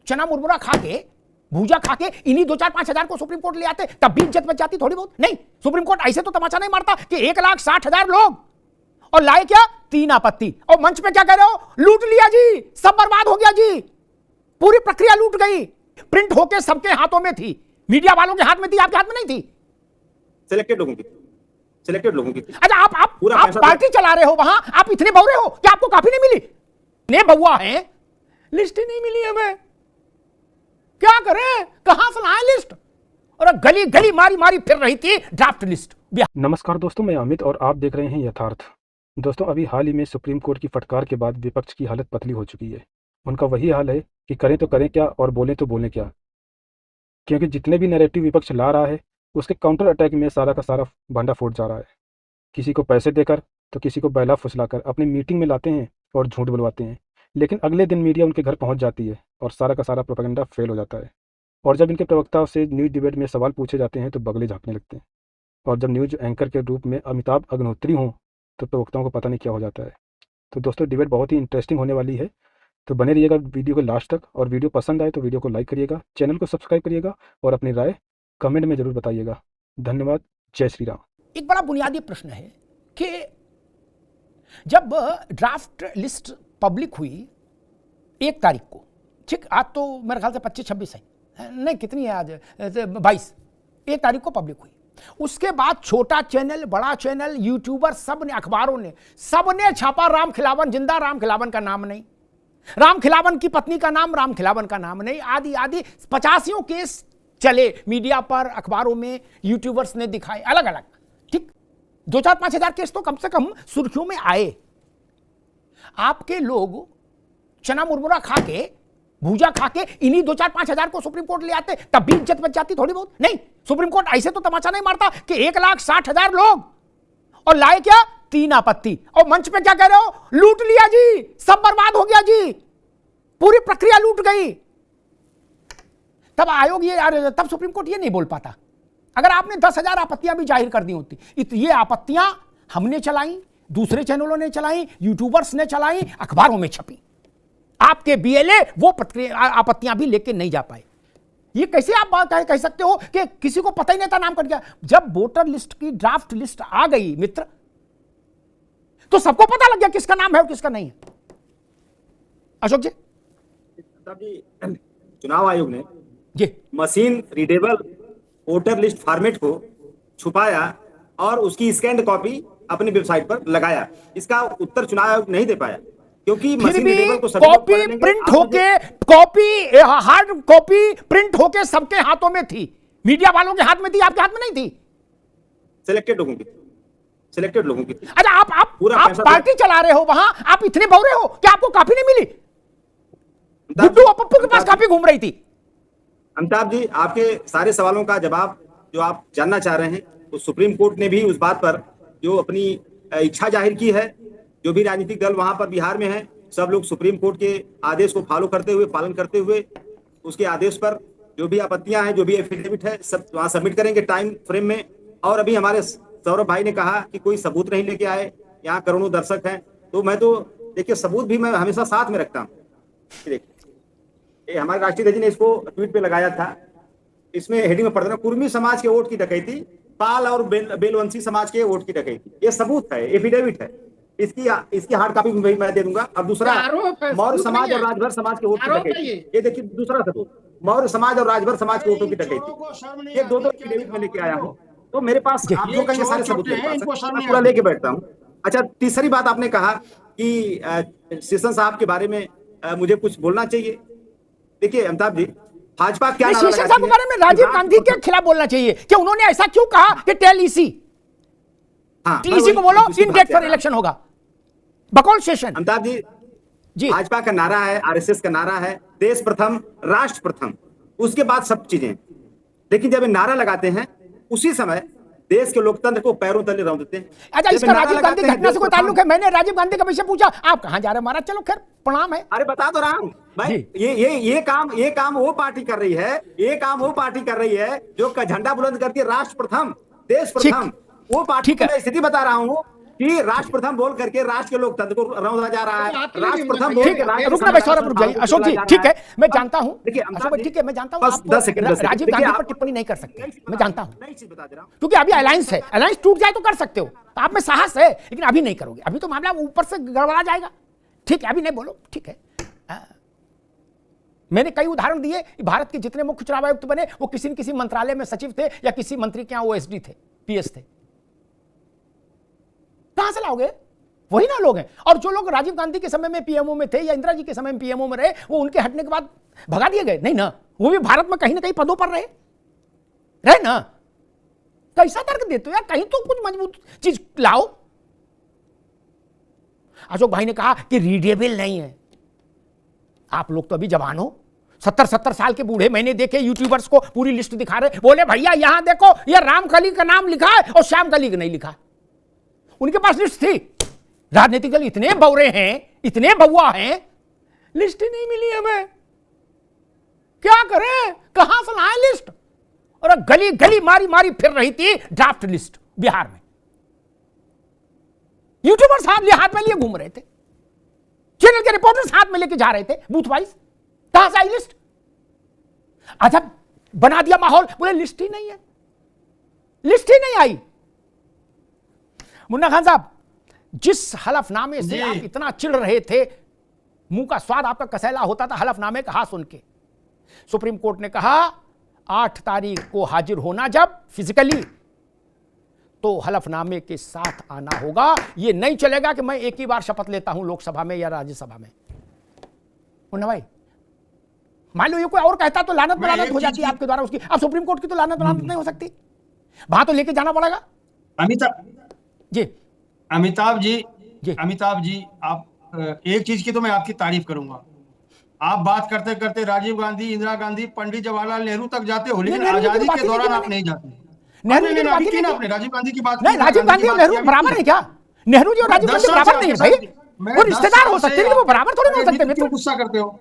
चना मुरमुरा खा के, भूजा खा के इन्हीं 2-4-5 हजार को सुप्रीम कोर्ट ले आते, तब भी इज्जत बच जाती थोड़ी बहुत। नहीं, सुप्रीम कोर्ट ऐसे तो तमाचा नहीं मारता कि 1,60,000 लोग, और लाए क्या 3 आपत्ति, और मंच पे क्या कह रहे हो, लूट लिया जी, सब बर्बाद हो गया जी, पूरी प्रक्रिया लूट गई। प्रिंट होके सबके हाथों में थी, मीडिया वालों के हाथ में थी, आपके हाथ में नहीं थी, सिलेक्टेड लोगों की। अच्छा, आप पार्टी चला रहे हो वहां, आप इतने बौरे हो कि आपको काफी नहीं मिली? ने बउआ है, लिस्ट ही नहीं मिली हमें, क्या करें, कहां से लाएं लिस्ट? और गली गली मारी मारी फिर रही थी ड्राफ्ट लिस्ट। नमस्कार दोस्तों, मैं अमित और आप देख रहे हैं यथार्थ। दोस्तों, अभी हाल ही में सुप्रीम कोर्ट की फटकार के बाद विपक्ष की हालत पतली हो चुकी है। उनका वही हाल है कि करें तो करें क्या और बोलें तो बोलें क्या, क्योंकि जितने भी नैरेटिव विपक्ष ला रहा है उसके काउंटर अटैक में सारा का सारा भांडा फोड़ जा रहा है। किसी को पैसे देकर तो किसी को बैला फुसलाकर अपनी मीटिंग में लाते हैं और झूठ बुलवाते हैं, लेकिन अगले दिन मीडिया उनके घर पहुंच जाती है और सारा का सारा प्रोपेगेंडा फेल हो जाता है। और जब इनके प्रवक्ताओं से न्यूज़ डिबेट में सवाल पूछे जाते हैं तो बगले झाँकने लगते हैं, और जब न्यूज़ एंकर के रूप में अमिताभ अग्निहोत्री हों तो प्रवक्ताओं को पता नहीं क्या हो जाता है। तो दोस्तों, डिबेट बहुत ही इंटरेस्टिंग होने वाली है, तो बने रहिएगा वीडियो के लास्ट तक। और वीडियो पसंद आए तो वीडियो को लाइक करिएगा, चैनल को सब्सक्राइब करिएगा और अपनी राय कमेंट में जरूर बताइएगा। धन्यवाद। जय श्री राम। एक बड़ा बुनियादी प्रश्न है कि जब ड्राफ्ट लिस्ट पब्लिक हुई 1 तारीख को, ठीक, आज तो मेरे ख्याल से 25-26 है, नहीं कितनी है आज, 22, 1 तारीख को पब्लिक हुई। उसके बाद छोटा चैनल, बड़ा चैनल, यूट्यूबर, सब ने, अखबारों ने, सब ने छापा राम खिलावन जिंदा, राम खिलावन का नाम नहीं, राम खिलावन की पत्नी का नाम, राम खिलावन का नाम नहीं, आदि आदि 85 केस चले मीडिया पर, अखबारों में, यूट्यूबर्स ने दिखाए अलग अलग, ठीक, 2-4-5 हजार केस तो कम से कम सुर्खियों में आए। आपके लोग चना मुरमुरा खा के, भूजा खा के इन्हीं 2-4-5 हजार को सुप्रीम कोर्ट ले आते, तब भी इज्जत बच जाती थोड़ी बहुत। नहीं, सुप्रीम कोर्ट ऐसे तो तमाचा नहीं मारता कि 1,60,000 लोग, और लाए क्या 3 आपत्ति, और मंच पे क्या कह रहे हो, लूट लिया जी, सब बर्बाद हो गया जी, पूरी प्रक्रिया लूट गई। तब आयोग तब सुप्रीम कोर्ट ये नहीं बोल पाता। अगर आपने 10,000 आपत्तियां भी जाहिर कर दी होती, ये आपत्तियां हमने चलाई, दूसरे चैनलों ने चलाई, यूट्यूबर्स ने चलाई, अखबारों में छपी, आपके बीएलए वो आपत्तियां भी लेके नहीं जा पाए। ये कैसे आप बात कह सकते हो कि किसी को पता ही नहीं था, नाम कट गया? जब वोटर लिस्ट की ड्राफ्ट लिस्ट आ गई मित्र, तो सबको पता लग गया किसका नाम है और किसका नहीं है। अशोक जी, चुनाव आयोग ने जी machine readable voter list format को छुपाया और उसकी स्कैन्ड कॉपी अपनी वेबसाइट पर लगाया। इसका उत्तर चुनाव आयोग नहीं दे पाया, क्योंकि मशीन रीडेबल को कॉपी प्रिंट होके, कॉपी हार्ड कॉपी प्रिंट होके सबके हाथों में थी, मीडिया वालों के हाथ में थी, आपके हाथ में नहीं थी, सिलेक्टेड लोगों की। अच्छा, आप पार्टी चला रहे हो वहां, आप इतने बौरे हो कि आपको काफी नहीं मिली? गुड्डू और पप्पू के पास काफी घूम रही थी। अमिताभ जी, आपके सारे सवालों का जवाब जो आप जानना चाह रहे हैं, तो सुप्रीम कोर्ट ने भी उस बात पर जो अपनी इच्छा जाहिर की है। जो भी राजनीतिक दल वहां पर बिहार में है, सब लोग सुप्रीम कोर्ट के आदेश को पालन करते हुए उसके आदेश पर जो भी आपत्तियां हैं, जो भी एफिडेविट है, सब वहां सबमिट करेंगे टाइम फ्रेम में। और अभी हमारे सौरभ भाई ने कहा कि कोई सबूत नहीं लेके आए, यहाँ करोड़ों दर्शक हैं, तो मैं तो देखिए सबूत भी मैं हमेशा साथ में रखता हूँ। देखिए, हमारे राष्ट्रीय अध्यक्ष ने इसको ट्वीट पे लगाया था, इसमें हेडिंग में पढ़ रहा, कुर्मी समाज के वोट की डकैती, पाल और बेलवंशी समाज के वोट की डकैती। ये सबूत है, एफिडेविट है, इसकी हार्ड कॉपी मैं दे दूंगा। अब दूसरा, मौर्य समाज और राजभर समाज के वोट की डकैती, ये देखिए दूसरा सबूत, मौर्य समाज और राजभर समाज के वोटों की डकैती। ये दो एफिडेविट में लेके आया हूँ, तो मेरे पास आप जो कहेंगे सारे सबूत पूरा लेके बैठता हूँ। अच्छा, तीसरी बात आपने कहा कि सेशन साहब के बारे में मुझे कुछ बोलना चाहिए। देखिए अमिताभ जी, भाजपा क्या शेषन साहब के बारे में राजीव गांधी के खिलाफ बोलना चाहिए कि उन्होंने ऐसा क्यों कहा कि टेल ईसी, ईसी को बोलो इन डेट फॉर इलेक्शन होगा, बकौल शेषन। अमिताभ जी, भाजपा का नारा है, आरएसएस का नारा है, देश प्रथम राष्ट्र प्रथम, उसके बाद सब चीजें। लेकिन जब ये नारा लगाते हैं उसी समय देश के लोकतंत्र को पैरों तले रौंद देते हैं। अच्छा, इसका राजीव गांधी घटना से कोई ताल्लुक है? मैंने राजीव गांधी का विषय पूछा, आप कहां जा रहे हैं? महाराज चलो खैर, प्रणाम है। अरे बता तो रहा हूं भाई, ये काम वो पार्टी कर रही है, ये काम वो पार्टी कर रही है जो झंडा बुलंद करती है राष्ट्र प्रथम, देश प्रथम। वो पार्टी की स्थिति बता रहा हूं कि राष्ट्र प्रथम बोल करके राष्ट्र के लोकतंत्र को रौंदा जा रहा है। राष्ट्र प्रथम बोल ठीक है, रुकना भाई, सौरभ रुक जाइए। अशोक जी ठीक है, मैं जानता हूं, देखिए अशोक भाई ठीक है, मैं जानता हूं बस आप 10 सेकंड राजीव गांधी पर टिप्पणी नहीं कर सकते, मैं जानता हूं, नई चीज बता दे रहा हूं। क्योंकि अभी अलायंस है, अलायंस टूट जाए तो कर सकते हो, तो आप में साहस है, लेकिन अभी नहीं करोगे, अभी तो मामला ऊपर से गड़बड़ा जाएगा। ठीक है, अभी नहीं बोलो, ठीक है। मैंने कई उदाहरण दिए, भारत के जितने मुख्य चुनाव आयुक्त बने वो किसी न किसी मंत्रालय में सचिव थे या किसी मंत्री के यहाँ ओएसडी थे, पीएस थे। कहां से लाओगे? वही ना लोग हैं। और जो लोग राजीव गांधी के समय में पीएमओ में थे या इंदिरा जी के समय में पीएमओ में रहे, वो उनके हटने के बाद भगा दिए गए नहीं ना, वो भी भारत में कहीं ना कहीं पदों पर रहे ना। कैसा तर्क देते हो यार, कहीं तो कुछ मजबूत चीज लाओ। अशोक भाई ने कहा कि रीडेबल नहीं है। आप लोग तो अभी जवान हो, 70 साल के बूढ़े मैंने देखे यूट्यूबर्स को पूरी लिस्ट दिखा रहे, बोले भैया यहां देखो ये रामकली का नाम लिखा है और श्यामकली का नहीं लिखा। उनके पास लिस्ट थी। राजनीतिक दल इतने बौरे हैं, इतने बउआ हैं, लिस्ट ही नहीं मिली हमें, क्या करें, कहां से लाए लिस्ट? और गली गली मारी मारी फिर रही थी ड्राफ्ट लिस्ट बिहार में। यूट्यूबर्स हाथ में लिए घूम रहे थे, चैनल के रिपोर्टर्स हाथ में लेके जा रहे थे बूथ वाइज। कहां से आई लिस्ट? अच्छा बना दिया माहौल, बोले लिस्ट ही नहीं है, लिस्ट ही नहीं आई। मुन्ना खान साहब, जिस हलफनामे से आप इतना चिढ़ रहे थे, मुंह का स्वाद आपका कसैला होता था हलफनामे कहा सुन के। सुप्रीम कोर्ट ने कहा 8 तारीख को हाजिर होना जब फिजिकली, तो हलफनामे के साथ आना होगा। यह नहीं चलेगा कि मैं एक ही बार शपथ लेता हूं लोकसभा में या राज्यसभा में। मुन्ना भाई, मान लो ये कोई और कहता तो लानत बलानत हो जाती है आपके द्वारा उसकी। अब सुप्रीम कोर्ट की तो लानत बलानत नहीं हो सकती, वहां तो लेके जाना पड़ेगा। अमिताभ जी, आप एक चीज की तो मैं आपकी तारीफ करूंगा। आप बात करते करते राजीव गांधी, इंदिरा गांधी, पंडित जवाहरलाल नेहरू तक जाते हो, लेकिन आजादी के दौरान आप नहीं जाते। नेहरू जी आपने राजीव गांधी की बात नहीं, राजीव गांधी और नेहरू बराबर है क्या? नेहरू जी और राजीव गांधी बराबर नहीं है भाई, वो रिश्तेदार हो सकते हैं, वो बराबर थोड़ी हो सकते। क्यों गुस्सा करते हो?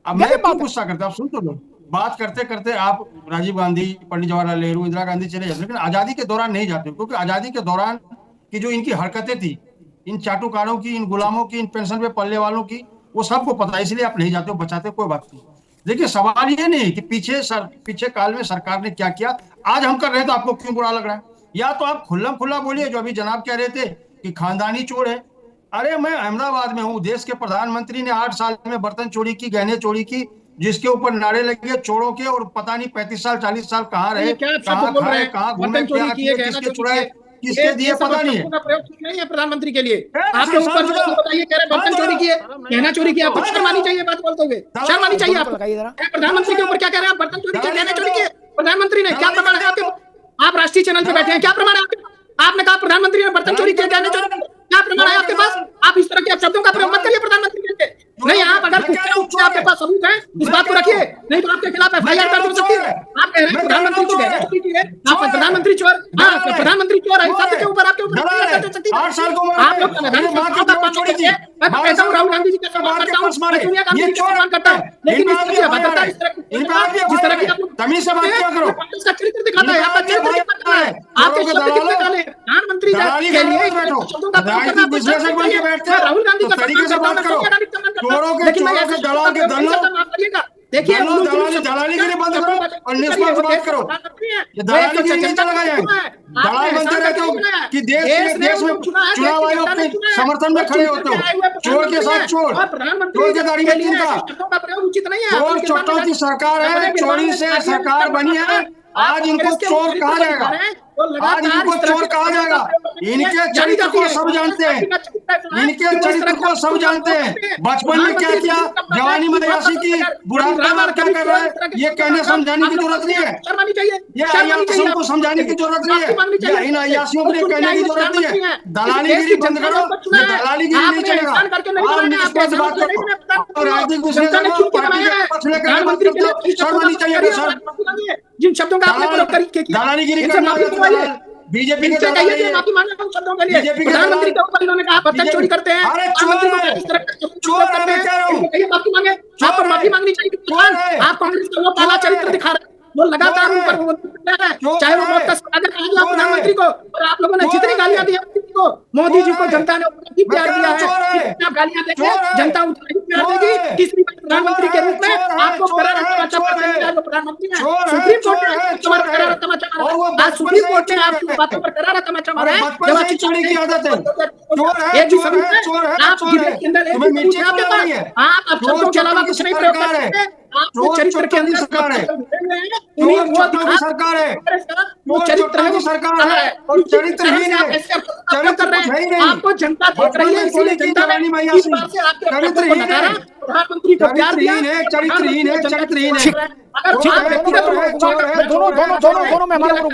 अब मैं क्यों गुस्सा करते हो? आप सुन तो लो, बात करते करते आप राजीव गांधी, पंडित जवाहरलाल नेहरू, इंदिरा गांधी चले जाते, लेकिन आजादी के दौरान नहीं जाते, क्योंकि आजादी के दौरान की जो इनकी हरकतें थी, इन चाटुकारों की, इन गुलामों की, इन पेंशन पे पलने वालों की, वो सबको पता है, इसलिए आप नहीं जाते हो, बचाते हो, कोई बात नहीं। देखिए सवाल ये नहीं कि पीछे काल में सरकार ने क्या किया, आज हम कर रहे हैं तो आपको क्यों बुरा लग रहा है? या तो आप खुल्लम खुल्ला बोलिए, जो अभी जनाब कह रहे थे कि खानदानी चोर है। अरे मैं अहमदाबाद में हूँ, देश के प्रधानमंत्री ने 8 साल में बर्तन चोरी की, गहने चोरी की, जिसके ऊपर नारे लगे चोरों के, और पता नहीं 35 साल 40 साल कहाँ रहे, कहाँ खाए, कहाँ घूमे, क्या किए, किसके चुराए, किसके दिए, पता नहीं है। प्रयोग ठीक नहीं है प्रधानमंत्री के लिए। आपके ऊपर बताइए, कह रहे बर्तन चोरी किए, गहना चोरी किया, आपको शर्म आनी चाहिए बात बोलते हुए, शर्म आनी चाहिए आपको। प्रधानमंत्री के ऊपर क्या कह रहे हैं? बर्तन चोरी किए, गहने चोरी किए, प्रधानमंत्री ने क्या प्रमाण है आपके? आप राष्ट्रीय चैनल पे बैठे हैं, क्या प्रमाण है आपके? आपने कहा प्रधानमंत्री ने बर्तन चोरी किए, गहने चोरी किए, क्या प्रमाण है आपके पास? आप इस तरह के शब्दों का प्रयोग मत करिए प्रधानमंत्री के लिए। नहीं, आप अगर आपके पास सबूत है इस बात को रखिए, नहीं तो आपके खिलाफ एफआईआर दर्ज हो सकती है। आप कह रहे हैं प्रधानमंत्री चोर है, आप प्रधानमंत्री चोर, हाँ प्रधानमंत्री चोर है, सत्य के ऊपर आपके ऊपर दर्ज हो सकती है। आप लोग मैं तो कहता हूँ राहुल गांधी जी का सम्मान करता हूँ, सोनिया गांधी जी का सम्मान करता हूँ, लेकिन इस तरह की जिस तरह की इसका चरित्र दिखाता है, आपका चरित्र दिखाता है, आपके शब्द कितने काले। प्रधानमंत्री के लिए शब्दों का प्रयोग करना राहुल गांधी का सम्मान करता हूँ, लेकिन मैं ऐसे दलाल के दलाल देखिए दलालीगिरी बंद करो और निष्पक्ष बात करो। ये दलालीगिरी नहीं चलेगा, ये दलाल बनते रहते हो कि देश में चुनाव आयोग के समर्थन में खड़े होते हो, चोर के साथ चोर, चोर के दाढ़ी में तीन का उचित नहीं है। चोर चोटों की सरकार है, चोरी से सरकार बनी है, आज इनको चोर कहा जाएगा, आज इनको चोर कहा जाएगा। इनके चरित्र को सब जानते हैं, इनके चरित्र को सब जानते हैं। बचपन में क्या किया, जवानी में अयाशी की, बुढ़ापा में क्या कर रहा है, ये कहने समझाने की जरूरत नहीं है, ये अयाशियों को समझाने की जरूरत नहीं है, ये इन अयाशियों को कहने की जरूरत नहीं है। दलालीगिरी बंद करो, ये दलालीगिरी नहीं चलेगा। आप निष्पक्ष बात करो, राजनीतिक विश्लेषण शर्म आनी चाहिए सर। जिन शब्दों का आपने प्रयोग किया, दलालीगिरी बीजेपी के माफी मांगे उन शब्दों के लिए। प्रधानमंत्री के ऊपर इन्होंने कहा बर्तन चोरी करते हैं, माफी मांगे, आपको माफी मांगनी चाहिए। आप कांग्रेस का वो काला चरित्र दिखा रहे हैं, वो लगातार उन पर चाहे वो मौत का सवाल कहा गया प्रधानमंत्री को, और आप लोगों ने जितनी गालियां दी को, मोदी जी को जनता ने उतना ही प्यार दिया है, आप गालियां देंगे जनता उतना ही प्यार देगी। तीसरी बार प्रधानमंत्री के रूप में आपको करारा तमाचा मारा जो प्रधानमंत्री है, सुप्रीम कोर्ट ने करारा तमाचा मारा। आज सुप्रीम कोर्ट ने आपकी बातों पर करारा तमाचा मारा है। ये जी समझ आप डिबेट के अंदर आप शब्दों के अलावा कुछ नहीं प्रयोग कर सकते। आपको चरित्र के अंदर सरकार है, सरकार है, वो चरित्र है, वो सरकार है, और चरित्रहीन है, आपको जनता देख रही है, इसीलिए जनता ने इस बात से आपके प्रधानमंत्री को प्यार दिया। चरित्रहीन है, चरित्रहीन है। अगर दोनों मेहमानों को